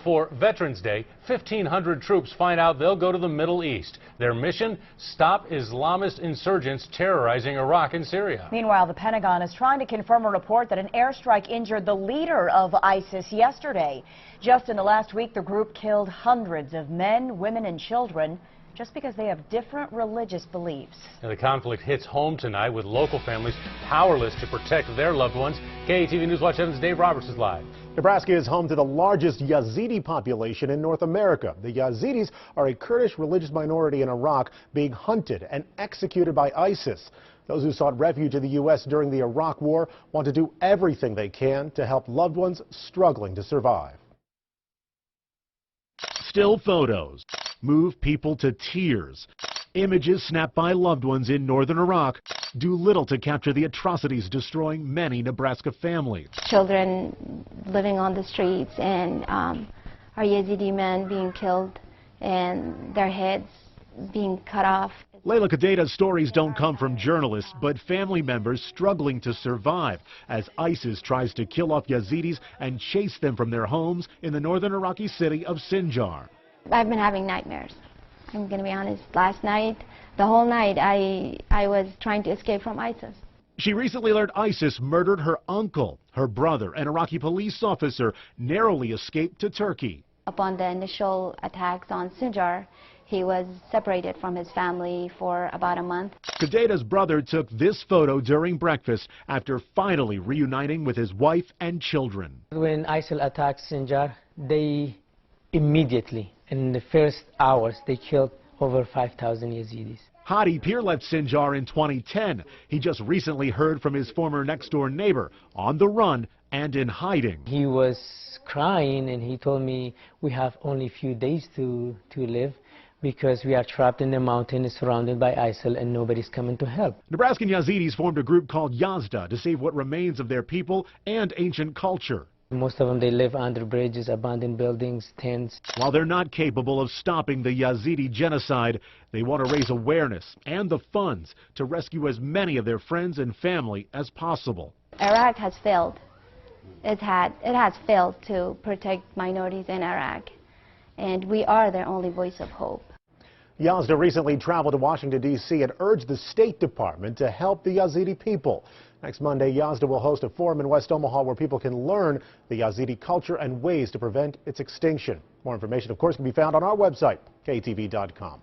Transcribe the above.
For Veterans Day, 1,500 troops find out they'll go to the Middle East. Their mission? Stop Islamist insurgents terrorizing Iraq and Syria. Meanwhile, the Pentagon is trying to confirm a report that an airstrike injured the leader of ISIS yesterday. Just in the last week, the group killed hundreds of men, women, and children just because they have different religious beliefs. And the conflict hits home tonight with local families powerless to protect their loved ones. KATV News Watch 7's Dave Roberts is live. Nebraska is home to the largest Yazidi population in North America. The Yazidis are a Kurdish religious minority in Iraq being hunted and executed by ISIS. Those who sought refuge in the U.S. during the Iraq War want to do everything they can to help loved ones struggling to survive. Still photos move people to tears. Images snapped by loved ones in northern Iraq do little to capture the atrocities destroying many Nebraska families. Children living on the streets and our Yazidi men being killed and their heads being cut off. Layla Kadeta's stories don't come from journalists, but family members struggling to survive as ISIS tries to kill off Yazidis and chase them from their homes in the northern Iraqi city of Sinjar. I've been having nightmares. I'm going to be honest. Last night, the whole night, I was trying to escape from ISIS. She recently learned ISIS murdered her uncle. Her brother, an Iraqi police officer, narrowly escaped to Turkey. Upon the initial attacks on Sinjar, he was separated from his family for about a month. Kadeta's brother took this photo during breakfast after finally reuniting with his wife and children. When ISIL attacked Sinjar, they immediately, in the first hours, they killed over 5,000 Yazidis. Hadi Pir left Sinjar in 2010. He just recently heard from his former next-door neighbor on the run and in hiding. He was crying and he told me we have only a few days to live because we are trapped in the mountains surrounded by ISIL and nobody's coming to help. Nebraskan Yazidis formed a group called Yazda to save what remains of their people and ancient culture. Most of them, they live under bridges, abandoned buildings, tents. While they're not capable of stopping the Yazidi genocide, they want to raise awareness and the funds to rescue as many of their friends and family as possible. Iraq has failed. It has failed to protect minorities in Iraq, and we are their only voice of hope. Yazda recently traveled to Washington, D.C. and urged the State Department to help the Yazidi people. Next Monday, Yazda will host a forum in West Omaha where people can learn the Yazidi culture and ways to prevent its extinction. More information, of course, can be found on our website, KATV.com.